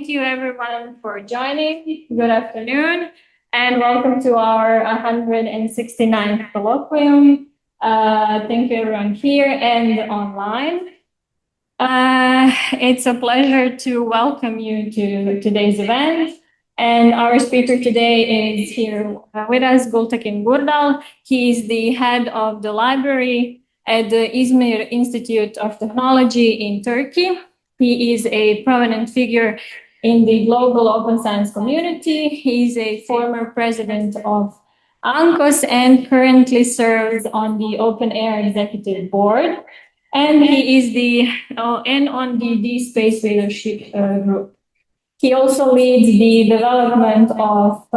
thank you everyone for joining. Good afternoon and welcome to our 169th colloquium. Thank you everyone here and online. It's a pleasure to welcome you to today's event. And our speaker today is here with us, Gültekin Gürdal. He is the head of the library at the Izmir Institute of Technology in Turkey. He is a prominent figure in the global open science community. He is a former president of ANKOS and currently serves on the Open Air Executive Board. And he is on the D-Space Leadership Group. He also leads the development of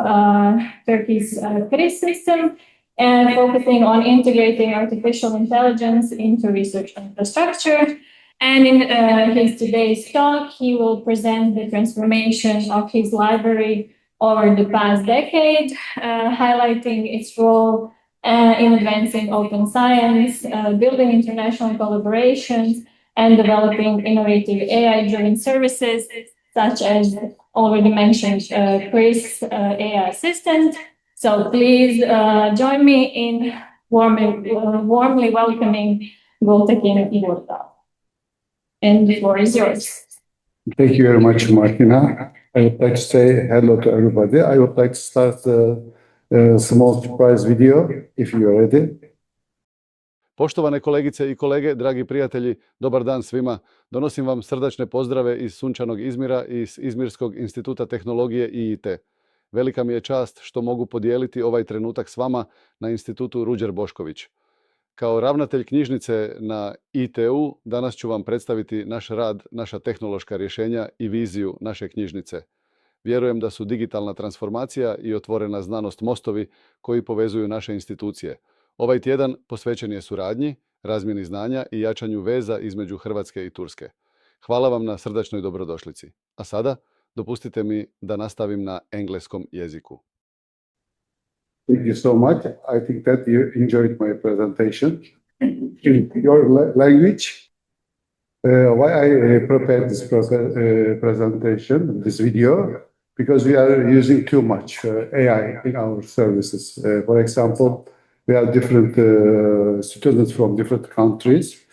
Turkey's CRIS system and focusing on integrating artificial intelligence into research infrastructure. And in his today's talk, he will present the transformation of his library over the past decade, highlighting its role in advancing open science, building international collaborations, and developing innovative AI-driven services, such as already mentioned CRIS AI assistant. So please join me in warmly welcoming Gültekin Gürdal. And the floor is yours. Thank you very much, Martina. I would like to say hello to everybody. I would like to start a small surprise video, if you are ready. Poštovane kolegice i kolege, dragi prijatelji, dobar dan svima. Donosim vam srdačne pozdrave iz sunčanog Izmira i iz Izmirskog Instituta Tehnologije IIT. Velika mi je čast što mogu podijeliti ovaj trenutak s vama na Institutu Ruđer Bošković. Kao ravnatelj knjižnice na ITU danas ću vam predstaviti naš rad, naša tehnološka rješenja i viziju naše knjižnice. Vjerujem da su digitalna transformacija i otvorena znanost mostovi koji povezuju naše institucije. Ovaj tjedan posvećen je suradnji, razmjeni znanja i jačanju veza između Hrvatske i Turske. Hvala vam na srdačnoj dobrodošlici. A sada dopustite mi da nastavim na engleskom jeziku. Thank you so much. I think that you enjoyed my presentation. In your language, why I prepared this presentation, this video, because we are using too much AI in our services. For example, we have different students from different countries.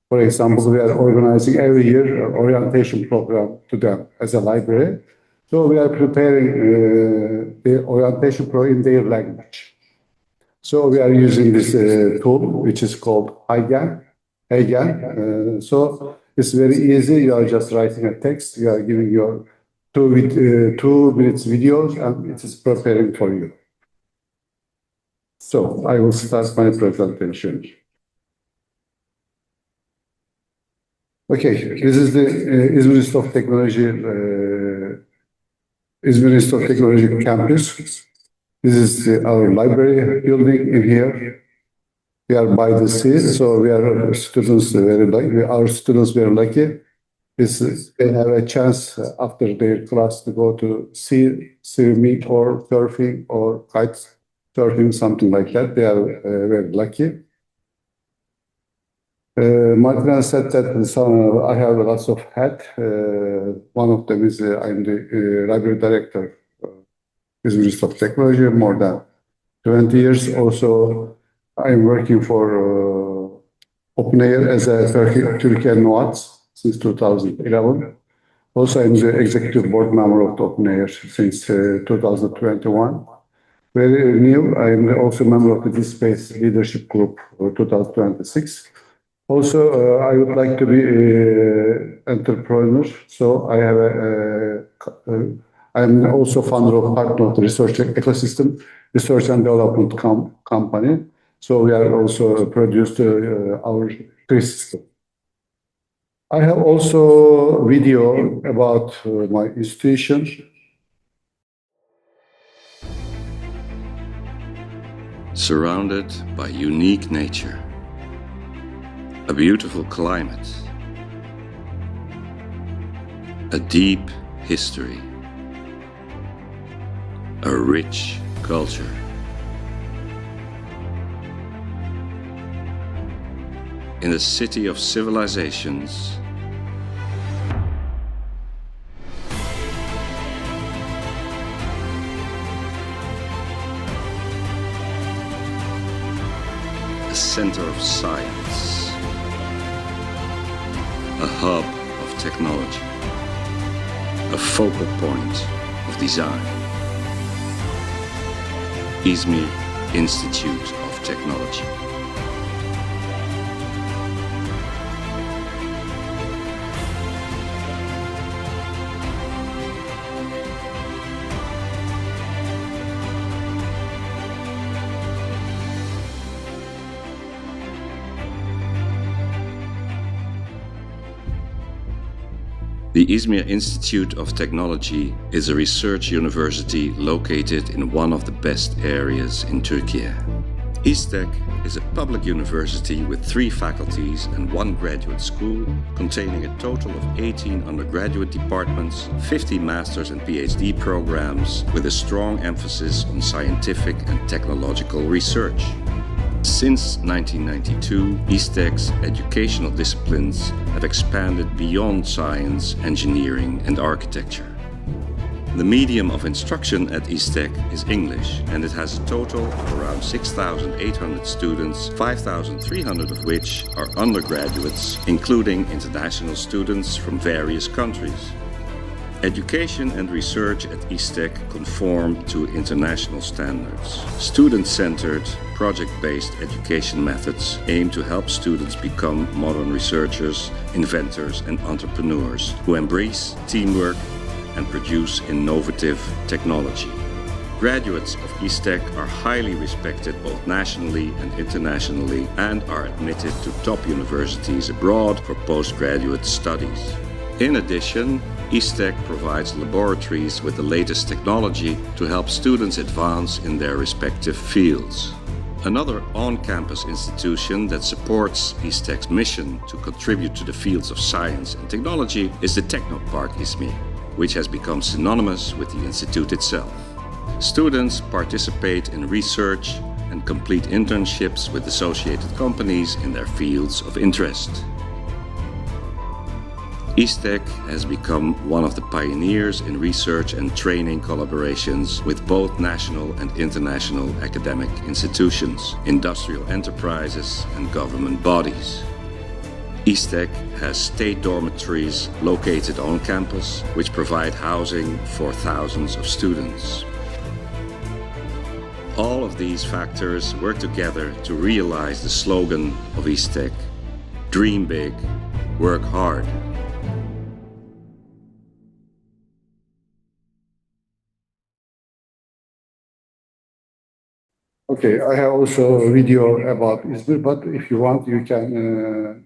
For example, we are organizing every year an orientation program to them as a library. So we are preparing the orientation program in their language. So we are using this tool, which is called Hagen. So it's very easy. You are just writing a text. You are giving your 2 minutes videos, and it is preparing for you. So I will start my presentation. Okay, this is the Izmir Institute of Technology. Izmir Institute of Technology campus. This is our library building in here. We are by the sea, so we are students very lucky. Our students very lucky. They have a chance after their class to go to sea swimming or surfing or kite surfing, something like that. They are very lucky. Martina said that I have lots of hats. One of them is I'm the library director of Izmir Institute of Technology more than 20 years. Also, I'm working for Open Air as a Turkey NOADS since 2011. Also, I'm the executive board member of the Open Air since 2021. Very new, I'm also a member of the D-Space Leadership Group 2026. Also, I would like to be an entrepreneur, so I have I'm also founder of partner of the research ecosystem, research and development company. So we are also produced our CRIS system. I have also video about my institution. Surrounded by unique nature, a beautiful climate, a deep history, a rich culture. In the city of civilizations, center of science, a hub of technology, a focal point of design. Izmir Institute of Technology. The Izmir Institute of Technology is a research university located in one of the best areas in Turkey. IZTECH is a public university with 3 faculties and 1 graduate school, containing a total of 18 undergraduate departments, 50 master's and PhD programs, with a strong emphasis on scientific and technological research. Since 1992, IZTECH's educational disciplines have expanded beyond science, engineering, and architecture. The medium of instruction at IZTECH is English, and it has a total of around 6,800 students, 5,300 of which are undergraduates, including international students from various countries. Education and research at IZTECH conform to international standards. Student-centered, project-based education methods aim to help students become modern researchers, inventors, and entrepreneurs who embrace teamwork and produce innovative technology. Graduates of IZTECH are highly respected both nationally and internationally and are admitted to top universities abroad for postgraduate studies. In addition, IZTECH provides laboratories with the latest technology to help students advance in their respective fields. Another on-campus institution that supports IZTECH's mission to contribute to the fields of science and technology is the Technopark Izmir, which has become synonymous with the institute itself. Students participate in research and complete internships with associated companies in their fields of interest. IZTECH has become one of the pioneers in research and training collaborations with both national and international academic institutions, industrial enterprises, and government bodies. IZTECH has state dormitories located on campus, which provide housing for thousands of students. All of these factors work together to realize the slogan of IZTECH: dream big, work hard. Okay, I have also a video about Izmir, but if you want, you can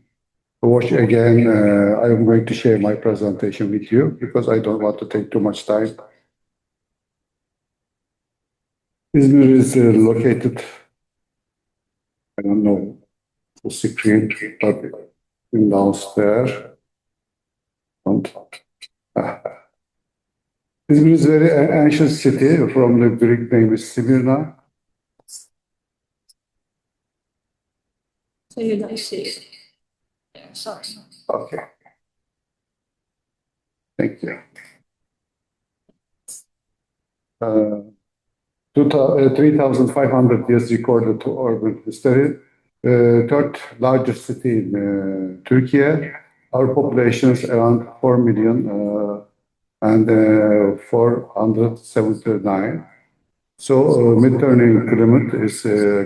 watch again. I am going to share my presentation with you because I don't want to take too much time. Izmir is located, I don't know, the screen, but downstairs. Izmir is a very ancient city from the Greek name is Smyrna. So you don't see it. Yeah, sorry. Okay. Thank you. 3,500 years recorded urban history. Third largest city in Turkey. Our population is around 4 million and 479. So Mediterranean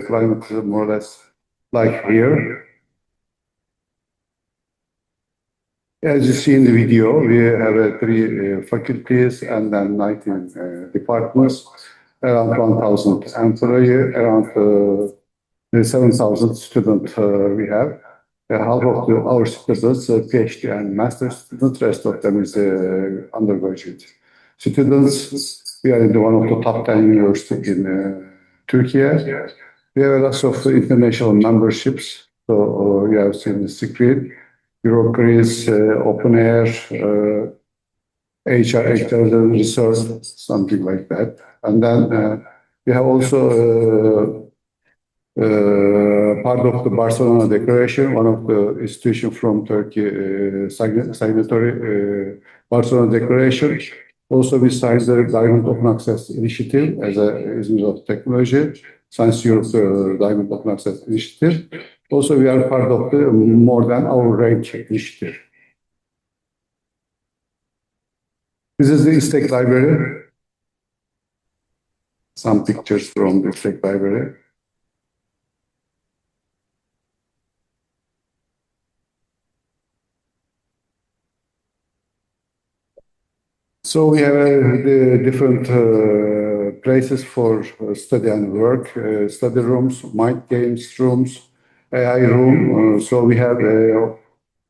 climate is more or less like here. As you see in the video, we have 3 faculties and then 19 departments, around 1,000 employees, around 7,000 students we have. Half of our students are PhD and master students, rest of them is undergraduate students. We are in one of the top 10 universities in Turkey. We have lots of international memberships, so you have seen the screen. Bureaucracies, open air, HR, research, something like that. And then we have also part of the Barcelona Declaration, one of the institutions from Turkey, signatory Barcelona Declaration. Also, we signed the Diamond Open Access Initiative as a Izmir of Technology. Science Europe Diamond Open Access Initiative. Also, we are part of the More Than Our Rank initiative. This is the IZTECH library. Some pictures from the IZTECH library. So we have the different places for study and work, study rooms, mind games rooms, AI room. So we have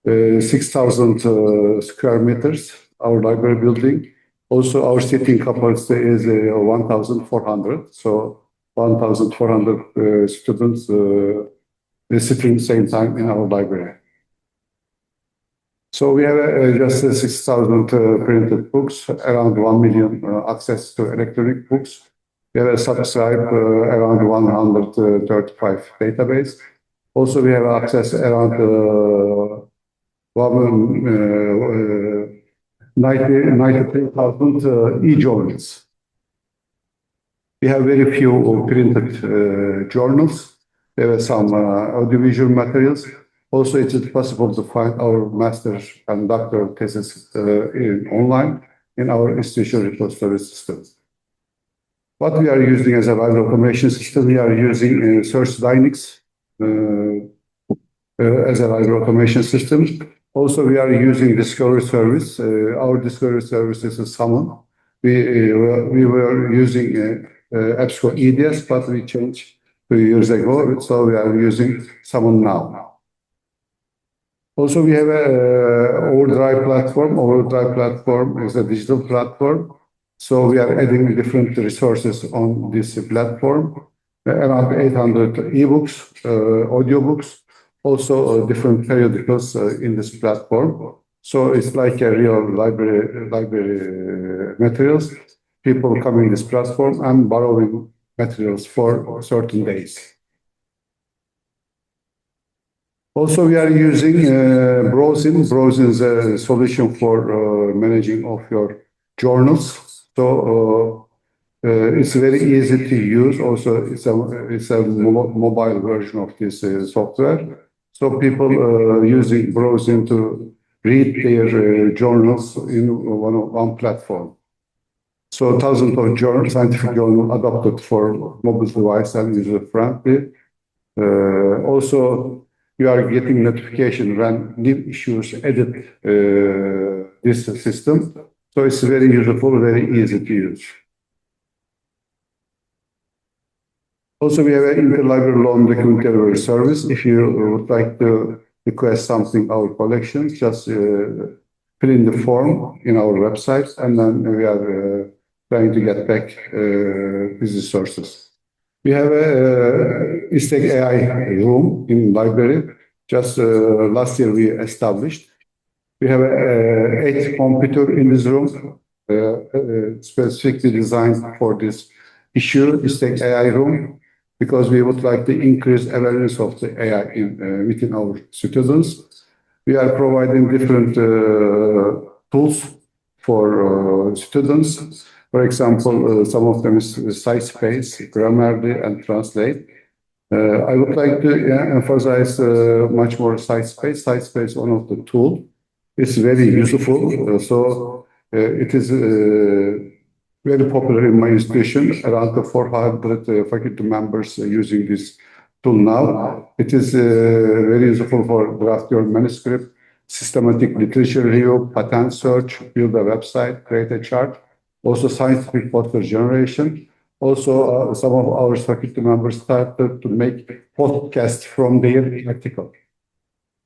6,000 square meters, our library building. Also, our seating capacity is 1,400. So 1,400 students sitting at the same time in our library. So we have just 6,000 printed books, around 1 million access to electronic books. We have a subscribe around 135 database. Also, we have access around 93,000 e-journals. We have very few printed journals. There are some audiovisual materials. Also, it is possible to find our master and doctoral thesis online in our institutional repository system. What we are using as a library automation system, we are using Search Dynamics as a library automation system. Also, we are using Discovery Service. Our Discovery Service is a summon. We were using EBSCO EDS, but we changed 2 years ago, so we are using summon now. Also, we have an Overdrive platform. Overdrive platform is a digital platform. So we are adding different resources on this platform, around 800 ebooks, audiobooks, also different periodicals in this platform. So it's like a real library materials. People coming this platform and borrowing materials for certain days. Also, we are using browsing. Browsing is a solution for managing of your journals. So it's very easy to use. Also, it's a mobile version of this software. So people using browsing to read their journals in one platform. So thousands of scientific journals adapted for mobile device and user-friendly. Also, you are getting notification when new issues edit this system. So it's very useful, very easy to use. Also, we have an interlibrary loan document delivery service. If you would like to request something our collection, just fill in the form in our website, and then we are trying to get back these resources. We have a IZTECH AI room in library. Just last year we established. We have 8 computers in this room, specifically designed for this issue, IZTECH AI room, because we would like to increase awareness of the AI within our students. We are providing different tools for students. For example, some of them is SciSpace, Grammarly, and Translate. I would like to emphasize much more SciSpace. SciSpace is one of the tools. It's very useful. So it is very popular in my institution. Around 400 faculty members using this tool now. It is very useful for draft your manuscript, systematic literature review, patent search, build a website, create a chart. Also scientific poster generation. Also, some of our faculty members started to make podcasts from their article.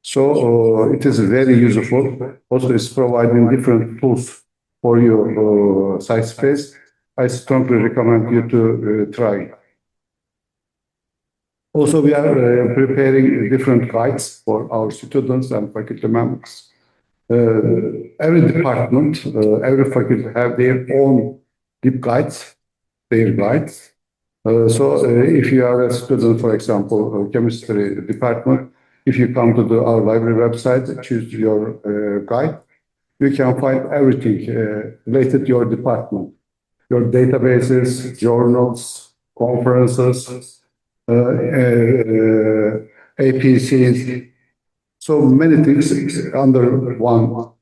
So it is very useful. Also, it's providing different tools for your SciSpace. I strongly recommend you to try. Also, we are preparing different guides for our students and faculty members. Every department, every faculty have their own deep guides, their guides. So if you are a student, for example, chemistry department, if you come to our library website, choose your guide, you can find everything related to your department, your databases, journals, conferences, APCs, so many things under one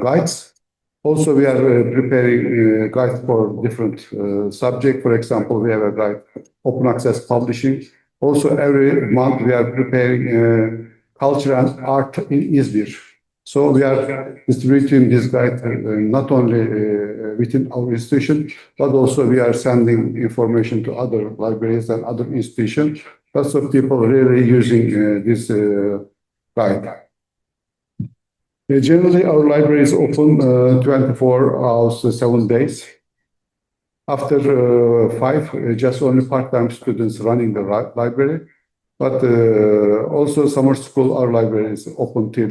guides. Also, we are preparing guides for different subjects. For example, we have a guide, open access publishing. Also, every month we are preparing culture and art in Izmir. So we are distributing this guide not only within our institution, but also we are sending information to other libraries and other institutions. Lots of people really using this guide. Generally, our library is open 24 hours, 7 days. After 5, just only part-time students running the library. But also summer school, our library is open till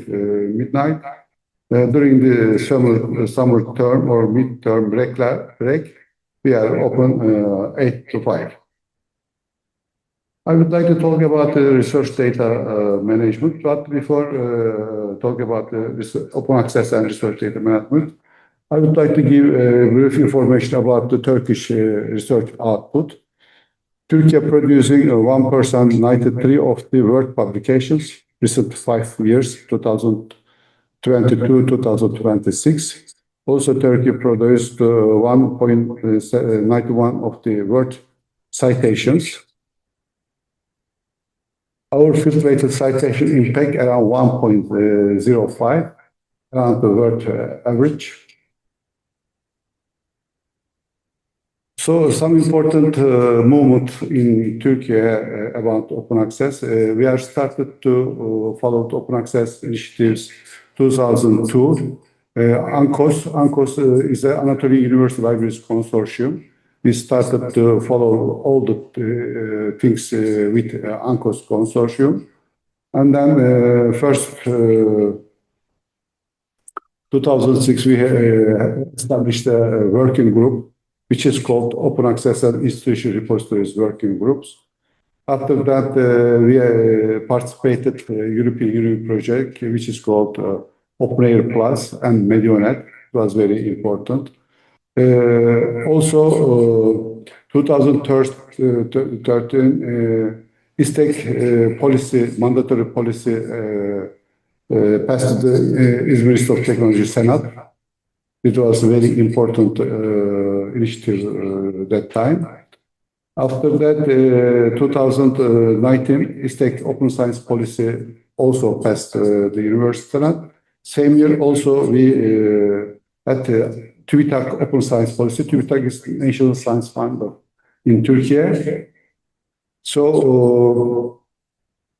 midnight. During the summer term or mid-term break, we are open 8 to 5. I would like to talk about research data management, but before talk about open access and research data management, I would like to give brief information about the Turkish research output. Turkey producing 1% 93 of the world publications, recent 5 years, 2022, 2026. Also, Turkey produced 1.91 of the world citations. Our field-weighted citation impact around 1.05, around the world average. So some important movement in Turkey about open access. We are started to follow the open access initiatives 2002. ANKOS is the Anatolia University Libraries Consortium. We started to follow all the things with ANKOS Consortium. And then first 2006 we established a working group which is called Open Access and Institution Repositories Working Groups. After that, we participated in the European Union project, which is called Open Air Plus and Medionet. It was very important. Also, 2013, IZTECH policy, mandatory policy passed the Izmir Institute of Technology Senate. It was a very important initiative that time. After that, 2019, IZTECH Open Science Policy also passed the University Senate. Same year also we had TÜBİTAK Open Science Policy. TÜBİTAK is National Science Fund in Turkey. So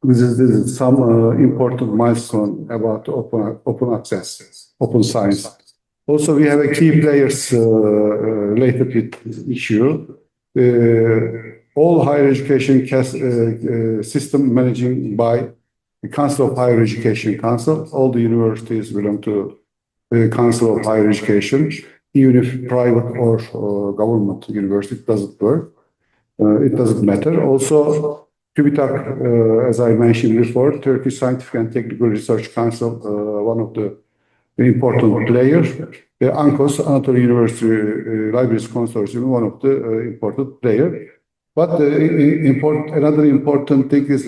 this is some important milestone about open access, open science. Also, we have a key players related with this issue. All higher education system managing by the Council of Higher Education Council. All the universities belong to the Council of Higher Education, even if private or government university, it doesn't work. It doesn't matter. Also, TÜBİTAK, as I mentioned before, Turkish Scientific and Technical Research Council, one of the important players. ANKOS, Anatolia University Libraries Consortium, one of the important players. But another important thing is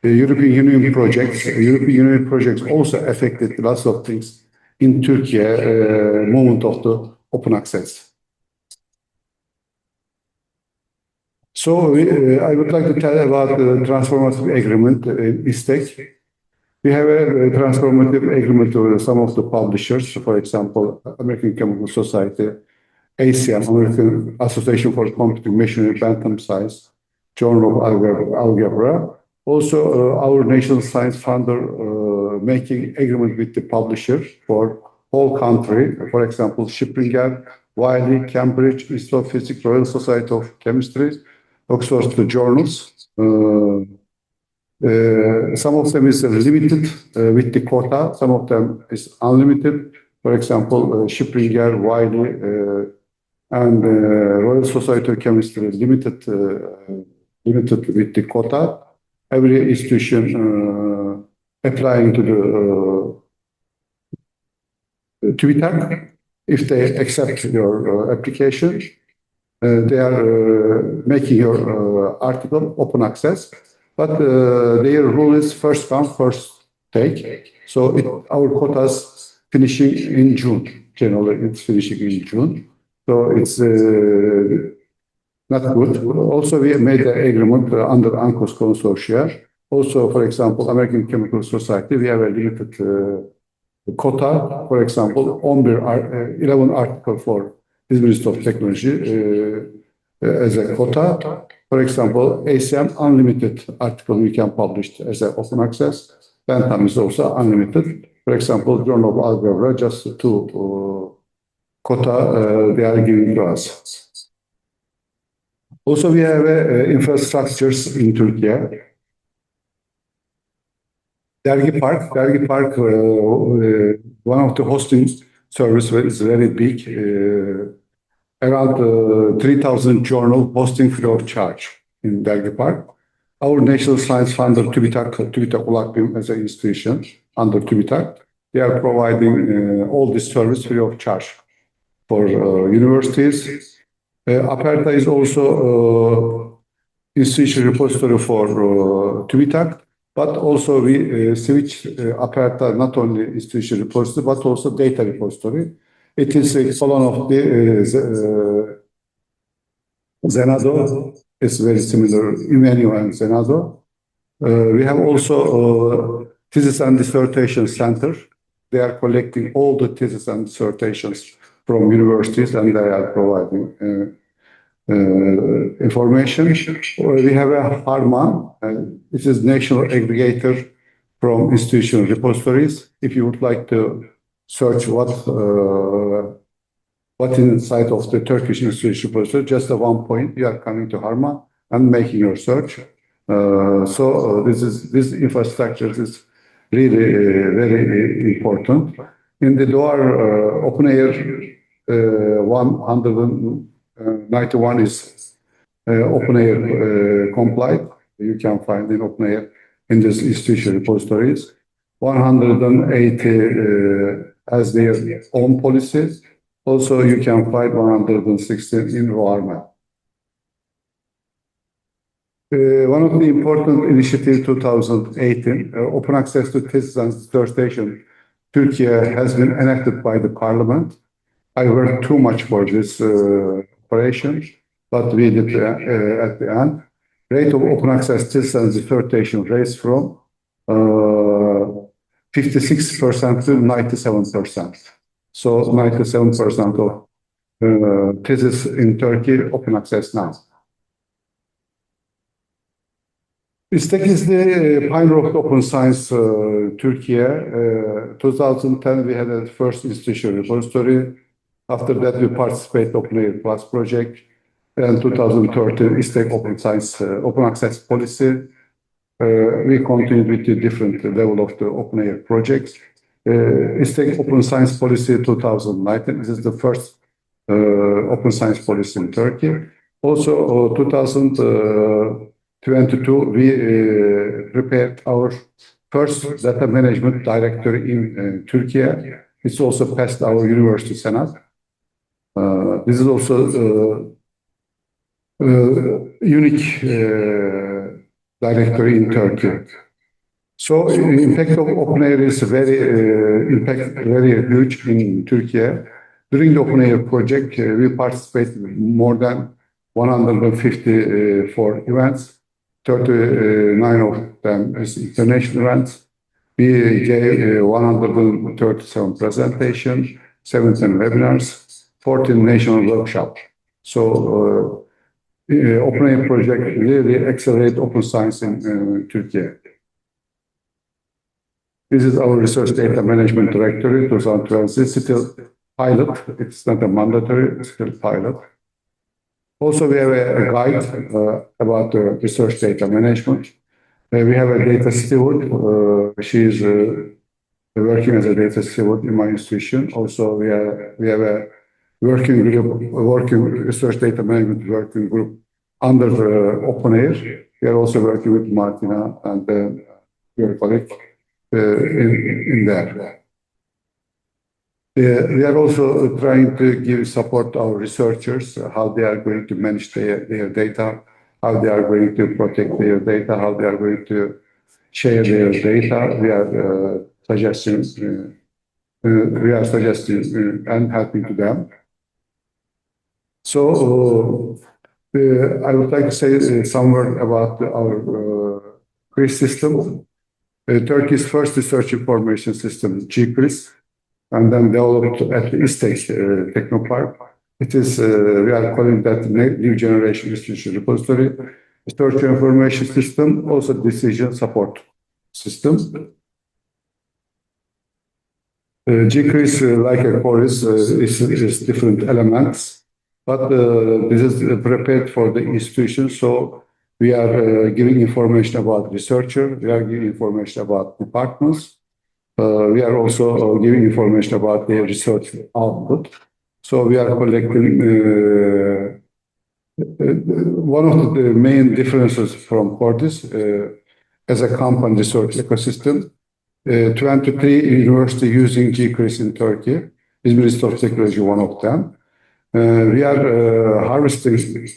European Union projects. European Union projects also affected lots of things in Turkey, movement of the open access. So I would like to tell about the transformative agreement in IZTECH. We have a transformative agreement with some of the publishers, for example, American Chemical Society, ASEAN, American Association for Computing Machinery, Bantam Science, Journal of Algebra. Also, our National Science Funder making agreement with the publisher for whole country. For example, Springer, Wiley, Cambridge, Institute of Physics, Royal Society of Chemistry, Oxford journals. Some of them is limited with the quota. Some of them is unlimited. For example, Springer, Wiley, and Royal Society of Chemistry limited with the quota. Every institution applying to the TÜBİTAK, if they accept your application. They are making your article open access, but their rule is first come, first take. So our quotas finishing in June. Generally, it's finishing in June. So it's not good. Also, we made an agreement under UNCLOS consortia. Also, for example, American Chemical Society, we have a limited quota. For example, 11 article for Izmir Institute of Technology as a quota. For example, ACM unlimited article we can publish as an open access. Bentham is also unlimited. For example, Journal of Algebra, just two quota they are giving to us. Also, we have infrastructures in Turkey. Dergi Park, one of the hosting service is very big. Around 3,000 journal hosting free of charge in Dergi Park. Our National Science Fund under TÜBİTAK Ulakbim as an institution under TÜBİTAK, they are providing all this service free of charge for universities. Aperta is also institution repository for TÜBİTAK, but also we switch Aperta not only institution repository but also data repository. It is a clone of the Zenado. It's very similar, Imenio and Zenado. We have also thesis and dissertation center. They are collecting all the thesis and dissertations from universities and they are providing information. We have a HARMA, this is national aggregator from institutional repositories. If you would like to search what inside of the Turkish institutional repository, just at one point you are coming to HARMA and making your search. So this infrastructure is really very important. In the Doğar Open Air 191 is Open Air compliant. You can find in Open Air in this institutional repositories. 180 has their own policies. Also, you can find 116 in ROARMA. One of the important initiatives 2018, open access to thesis and dissertation, Turkey has been enacted by the parliament. I worked too much for this operation, but we did at the end. Rate of open access thesis and dissertation raised from 56% to 97%. So 97% of thesis in Turkey open access now. İZTECH is the pioneer of open science Turkey. 2010 we had a first institutional repository. After that we participated Open Air Plus project. And 2013 IZTECH open science open access policy. We continued with the different level of the open air projects. IZTECH open science policy 2019. This is the first open science policy in Turkey. Also 2022 we prepared our first data management directory in Turkey. It's also passed our university senate. This is also unique directory in Turkey. So impact of open air is very huge in Turkey. During the open air project, we participated in more than 154 events. 39 of them is international events. We gave 137 presentations, 17 webinars, 14 national workshops. So open air project really accelerate open science in Turkey. This is our research data management directory 2012. It's still pilot. It's not a mandatory, it's still pilot. Also, we have a guide about research data management. We have a data steward. She is working as a data steward in my institution. Also, we have a working research data management working group under Open Air. We are also working with Martina and your colleague in there. We are also trying to give support to our researchers, how they are going to manage their data, how they are going to protect their data, how they are going to share their data. We are suggesting and helping to them. So I would like to say some word about our quiz system. Turkey's first research information system, GQuiz, and then developed at the IZTECH Technopark. It is, we are calling that new generation research repository, research information system, also decision support system. GQuiz, like a chorus, is different elements, but this is prepared for the institution. So we are giving information about researcher, we are giving information about departments, we are also giving information about their research output. So we are collecting one of the main differences from Cordis as a company research ecosystem. 23 universities using GQuiz in Turkey. Izmir Institute of Technology, one of them. We are harvesting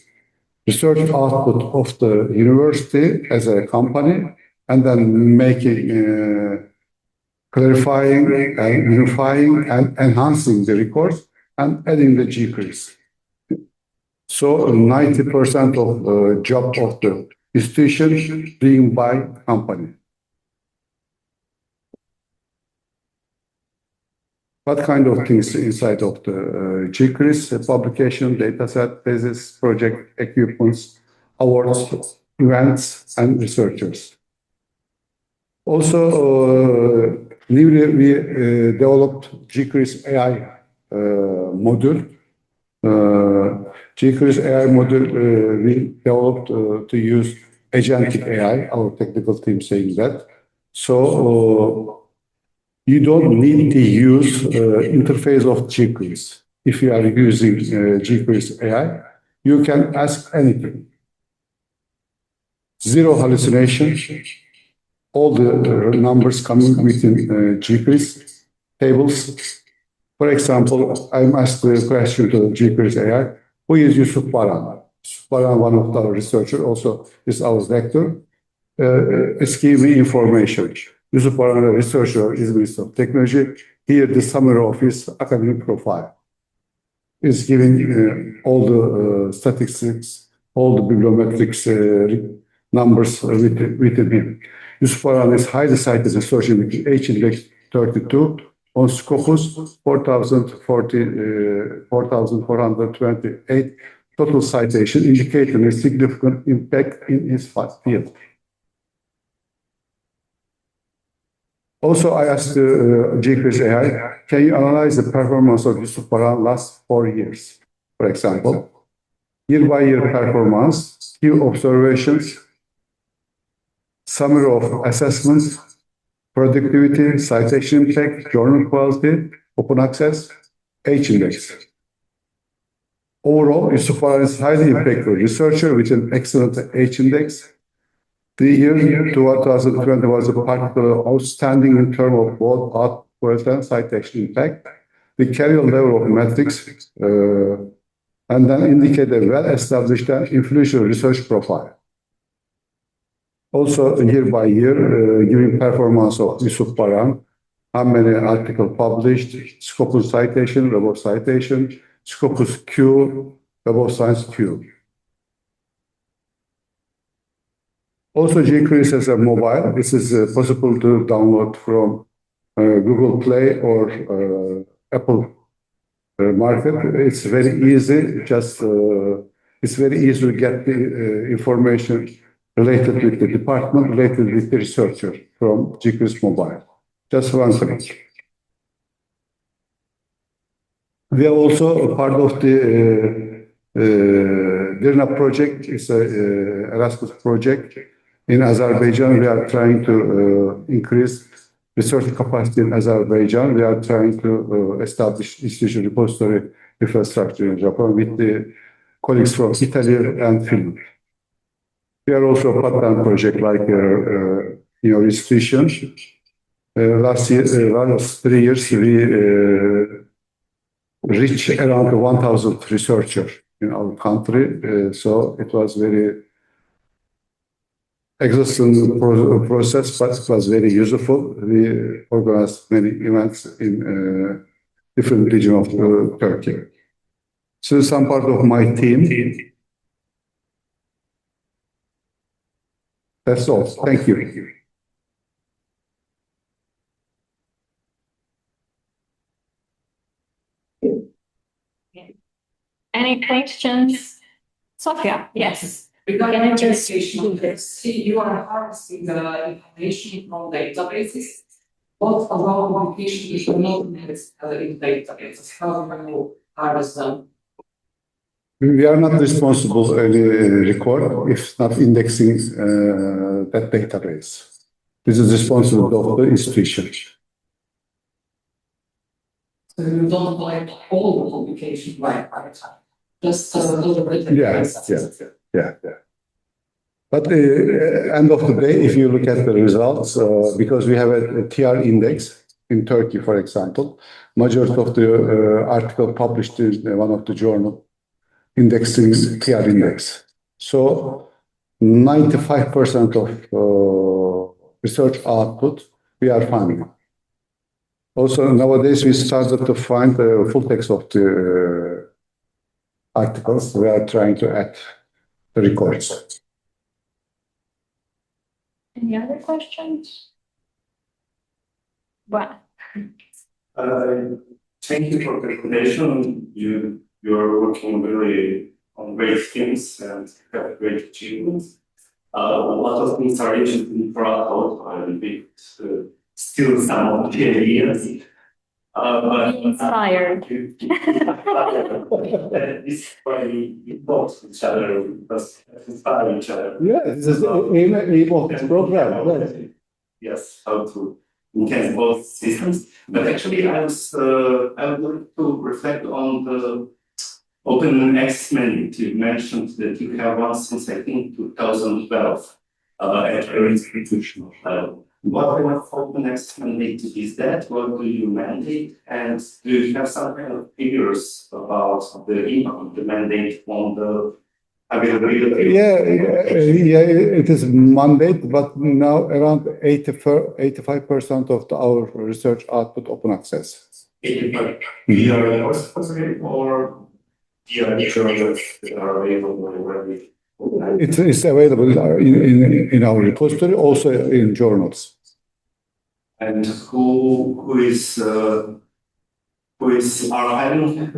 research output of the university as a company, and then making, clarifying, and unifying, and enhancing the records, and adding the GQuiz. So 90% of the job of the institution being by company. What kind of things inside of the GQuiz? Publication, dataset, thesis, project, equipments, awards, events, and researchers. Also, newly we developed GQuiz AI module. GQuiz AI module we developed to use agentic AI, our technical team saying that. So you don't need to use interface of GQuiz. If you are using GQuiz AI, you can ask anything. Zero hallucination. All the numbers coming within GQuiz tables. For example, I'm asked a question to GQuiz AI, who is Yusuf Baran? Yusuf Baran, one of our researchers, also is our lecturer. It's giving me information. Yusuf Baran, a researcher, Izmir Institute of Technology. Here, the summary of his academic profile is giving all the statistics, all the bibliometrics numbers within him. Yusuf Baran is highly cited research in H-index 32 on Scopus 4,428 total citation, indicating a significant impact in his field. Also, I asked GQuiz AI, can you analyze the performance of Yusuf Baran last 4 years? For example, year-by-year performance, key observations, summary of assessments, productivity, citation impact, journal quality, open access, H-index. Overall, Yusuf Baran is highly impactful researcher with an excellent H-index. The year 2020 was particularly outstanding in terms of both output and citation impact. We carry a level of metrics and then indicate a well-established and influential research profile. Also, year by year, giving performance of Yusuf Baran, how many articles published, Scopus citation, Web of Citation, Scopus Q, Web of Science Q. Also, GQuiz has a mobile. This is possible to download from Google Play or Apple Market. It's very easy. It's very easy to get the information related with the department, related with the researcher from GQuiz mobile. Just one click. We are also a part of the DIRNA project. It's an Erasmus project. In Azerbaijan, we are trying to increase research capacity in Azerbaijan. We are trying to establish institutional repository infrastructure in Japan with the colleagues from Italy and Finland. We are also a part-time project like institutions. Last 3 years, we reach around 1,000 researchers in our country. So it was very exhausting process, but it was very useful. We organized many events in different regions of Turkey. So some part of my team. That's all. Thank you. Any questions? Sophia, yes. Regarding Can I just organization do this? you are harvesting the information from databases. What about publication is not in databases? How do you harvest them? We are not responsible for any record if not indexing that database. This is responsibility of the institution. So you don't collect all the publications by time. Just a little bit. Yeah. But end of the day, if you look at the results, because we have a TR index in Turkey, for example, majority of the article published in one of the journal indexing TR index. So 95% of research output we are finding. Also nowadays we started to find the full text of the articles. We are trying to add the records. Any other questions? Well, thank you for the presentation. You're working really on great things and have great achievements. A lot of things are interesting for us also, and we still some of the ideas. But inspired. This is why we talk to each other, because we inspire each other. Yeah, this is the aim of this program. Right? Yes, how to enhance both systems. But actually, I would like to reflect on the open access mandate. You mentioned that you have one since, I think, 2012 at your institutional level. What kind of open access mandate is that? What do you mandate? And do you have some kind of figures about the impact of the mandate on the availability? Yeah, it is mandate, but now around 85% of our research output open access. 85. Via repository or via journals that are available already? It's available in our repository, also in journals. And who is archiving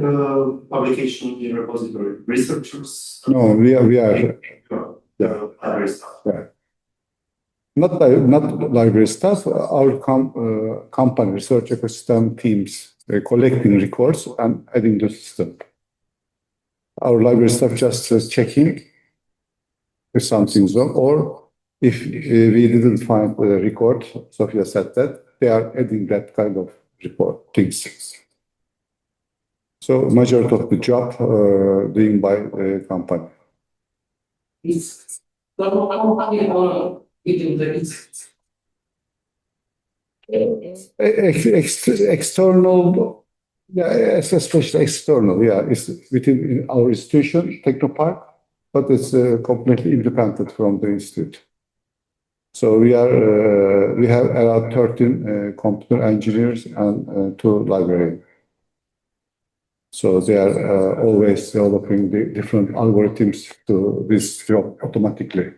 publication in repository? Researchers? No, we are. Library staff. Yeah. Not library staff. Our company research ecosystem teams collecting records and adding to the system. Our library staff just checking if something's wrong, or if we didn't find the record, Sophia said that, they are adding that kind of report things. So majority of the job doing by the company. Is the company or within the institute? External, yeah, especially external, yeah, it's within our institution, Technopark, but it's completely independent from the institute. So we have around 13 computer engineers and 2 librarians. So they are always developing the different algorithms to this job automatically.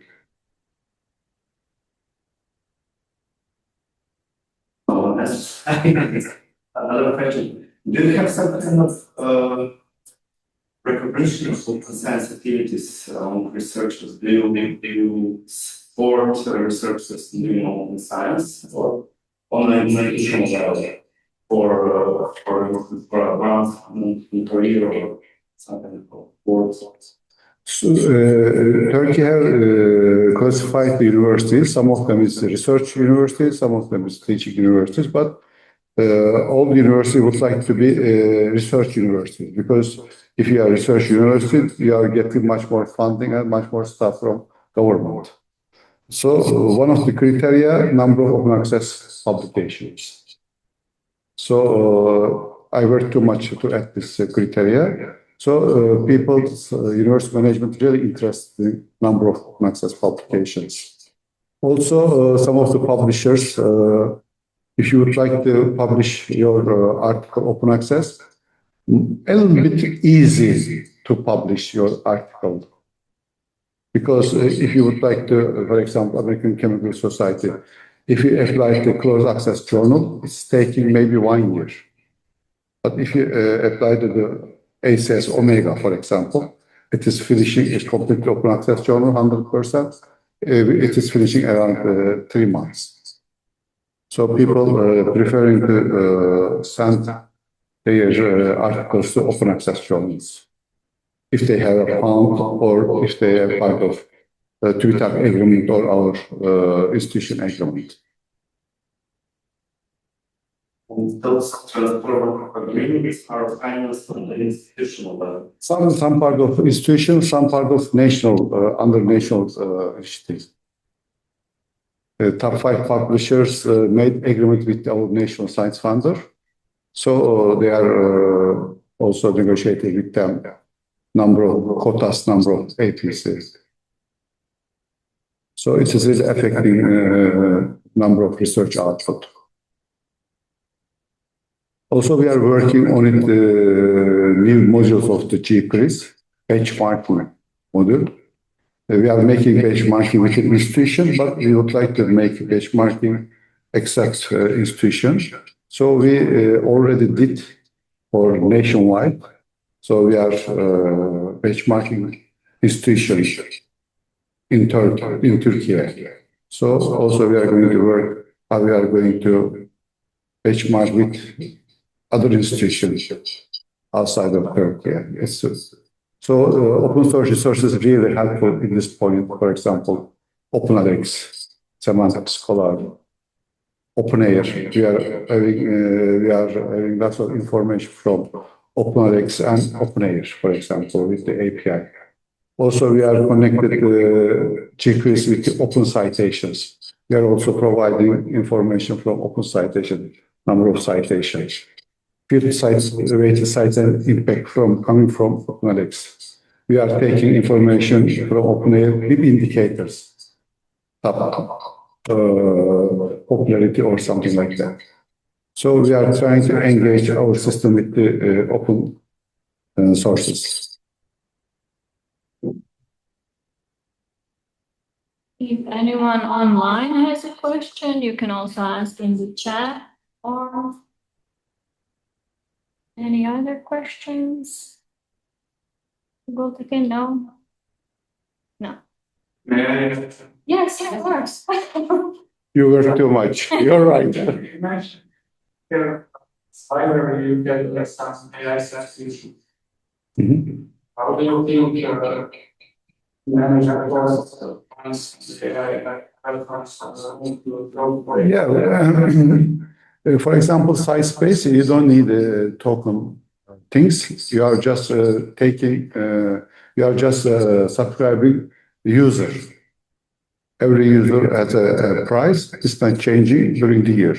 Another question. Do you have some kind of recognition of sensitivities among researchers? Do you support researchers doing open science or online education for grants in career or something like boards? So, Turkey have classified the universities. Some of them is research universities, some of them is teaching universities, but all the universities would like to be research universities, because if you are a research university, you are getting much more funding and much more stuff from government. So one of the criteria, number of open access publications. So I work too much to add this criteria. So people's university management really interested in number of open access publications. Also, some of the publishers, if you would like to publish your article open access, a little bit easy to publish your article. Because if you would like to, for example, American Chemical Society, if you apply the closed access journal, it's taking maybe 1 year. But if you apply to the ACS Omega, for example, it is finishing a completely open access journal, 100%. It is finishing around 3 months. So people preferring to send their articles to open access journals if they have a fund or if they are part of the Twitter agreement or our institution agreement. And those agreements are financed on the institutional level. Some part of institution, some part of national, under national initiative. The top 5 publishers made agreement with our national science funder. So they are also negotiating with them number of quotas, number of APCs. So it is really affecting number of research output. Also, we are working on it, new modules of the GPRIS, benchmarking module. We are making benchmarking with an institution, but we would like to make benchmarking except institutions. So we already did for nationwide. So we are benchmarking institutions in Turkey. So also we are going to work how we are going to benchmark with other institutions outside of Turkey. So open source resources are really helpful in this point. For example, OpenRx, Semantic Scholar, OpenAir. We are having lots of information from OpenRx and OpenAir, for example, with the API. Also, we are connected GPRIS with the open citations. We are also providing information from open citation, number of citations. Field sites, weighted sites, and impact coming from OpenRx. We are taking information from OpenAir with indicators, popularity or something like that. So we are trying to engage our system with the open sources. If anyone online has a question, you can also ask in the chat or any other questions? Gültekin, no? No. May I? Yes, of course. You work too much. You're right. You mentioned here, either you get some AI substitution. How do you think manage our process once the AI For example, size space, you don't need token things. You are just subscribing the user. Every user has a price. It's not changing during the year.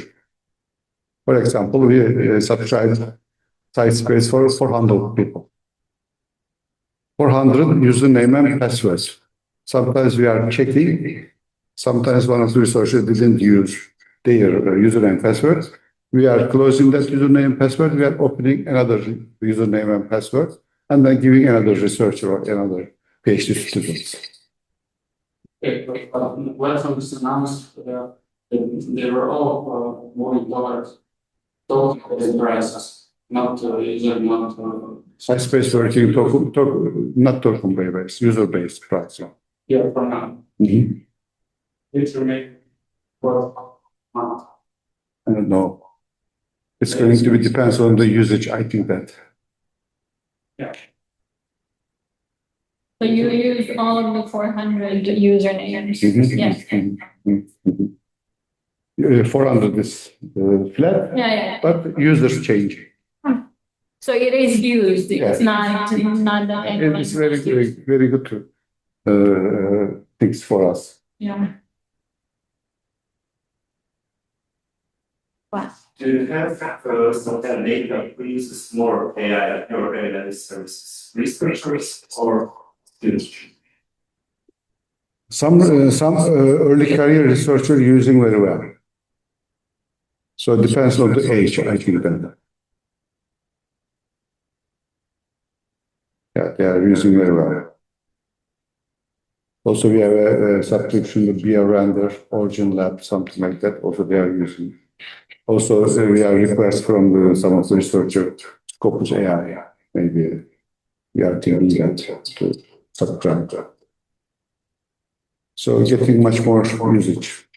For example, we subscribe size space for 400 people. 400 username and passwords. Sometimes we are checking. Sometimes one of the researchers didn't use their username and password. We are closing that username and password. We are opening another username and password, and then giving another researcher or another PhD student. When this announced, they were all moving towards token-based prices, not user, not. Size-based working, not token-based, user-based pricing. Yeah, for now. It remains for month. I don't know. It's going to be depends on the usage. I think that. Yeah. So you use all of the 400 usernames? Yes. 400 is flat, but users change. So it is used. Yes. It's not that anyone. It's very good things for us. Yeah. Wow. to have some kind of data who uses more AI or AI services, researchers or students? Some early career researchers using very well. So it depends on the age, I think then. Yeah, they are using very well. Also, we have a subscription with BR Render, Origin Lab, something like that. Also, they are using. Also, we have requests from some of the researchers, Scopus AI. Maybe we are thinking that to subscribe. So getting much more usage.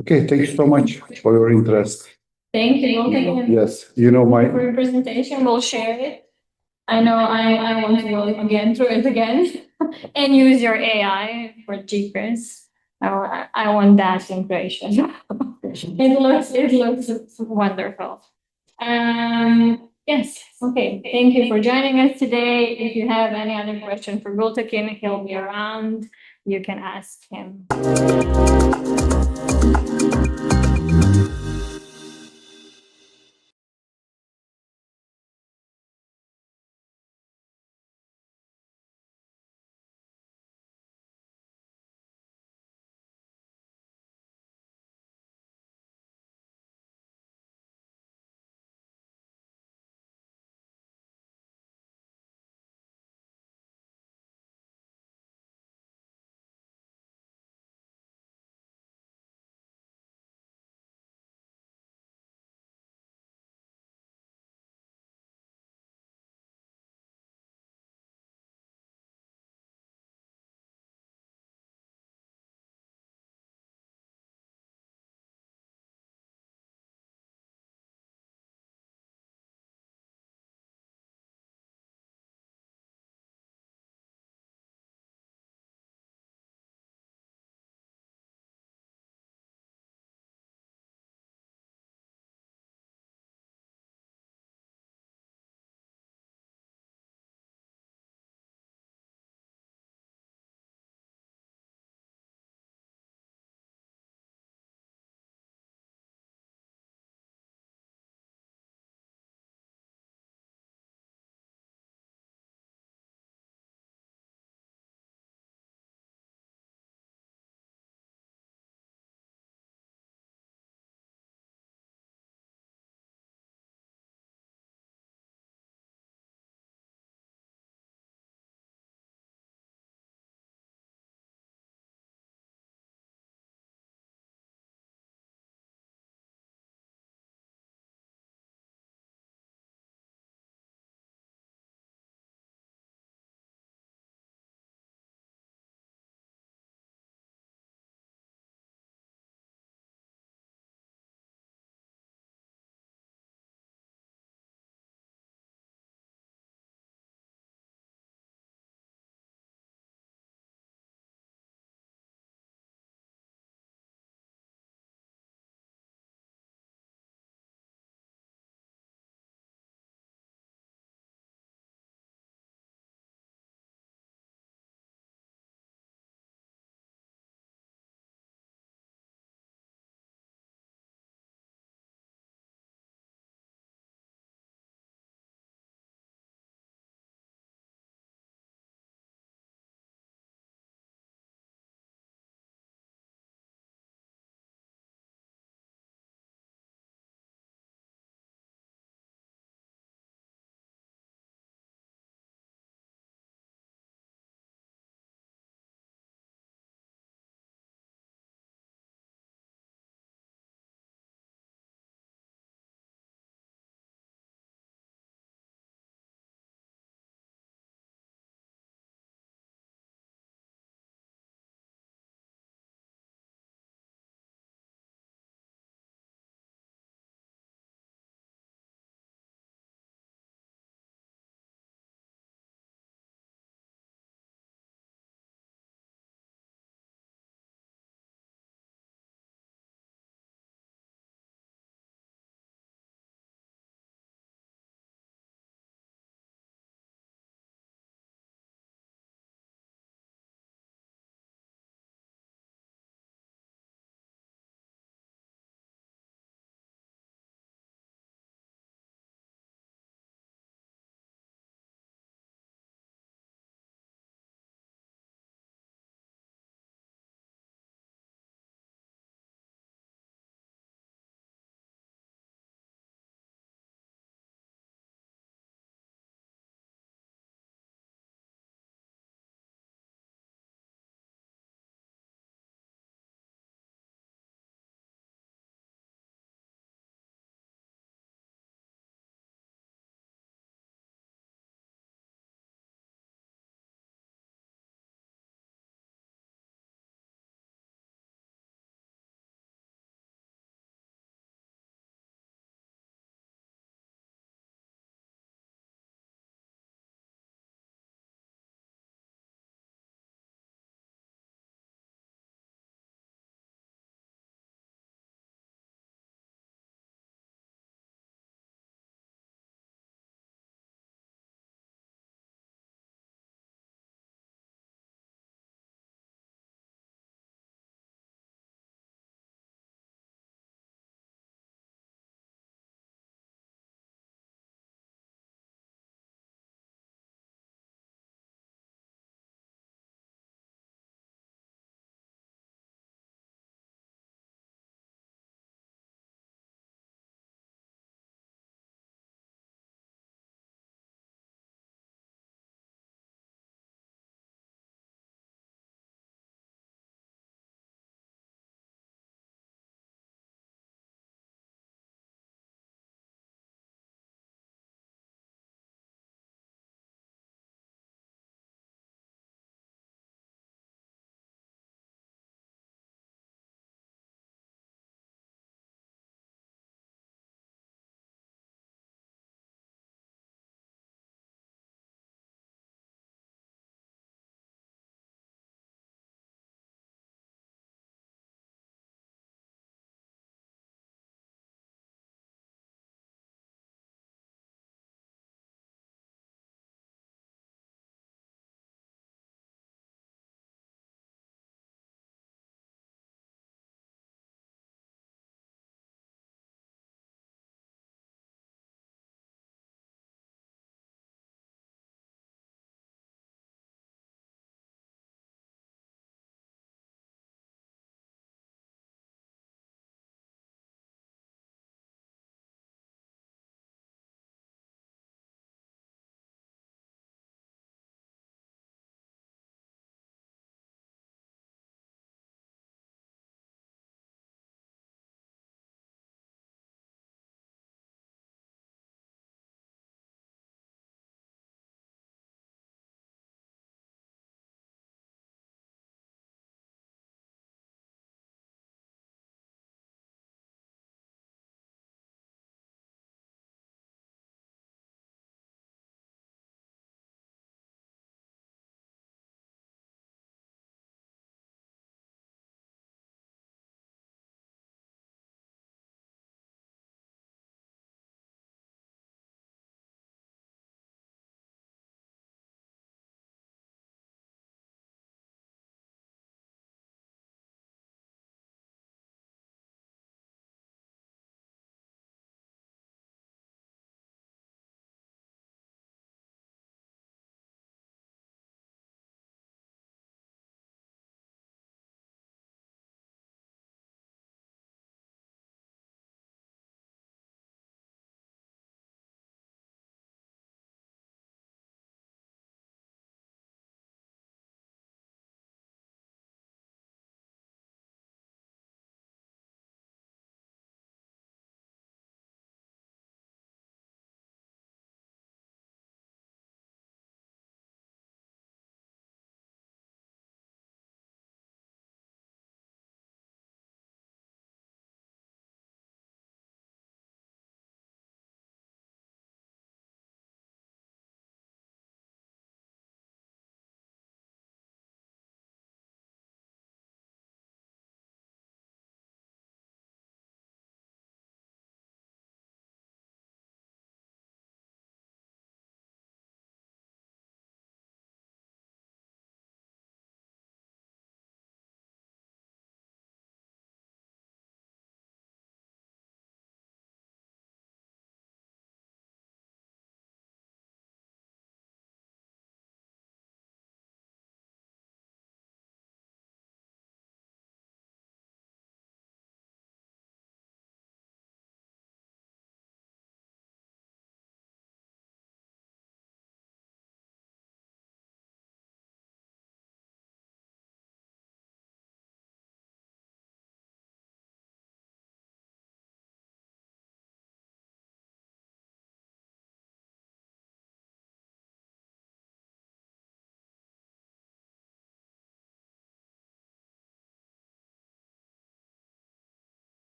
Okay, thank you so much for your interest. Thank you. Gültekin, Yes, you know my. for your presentation. We'll share it. I know I want to go again through it again and use your AI for cheapers. I want that in Croatian. It looks wonderful. Yes, okay. Thank you for joining us today. If you have any other question for Gültekin, he'll be around. You can ask him.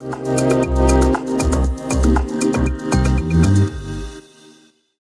you.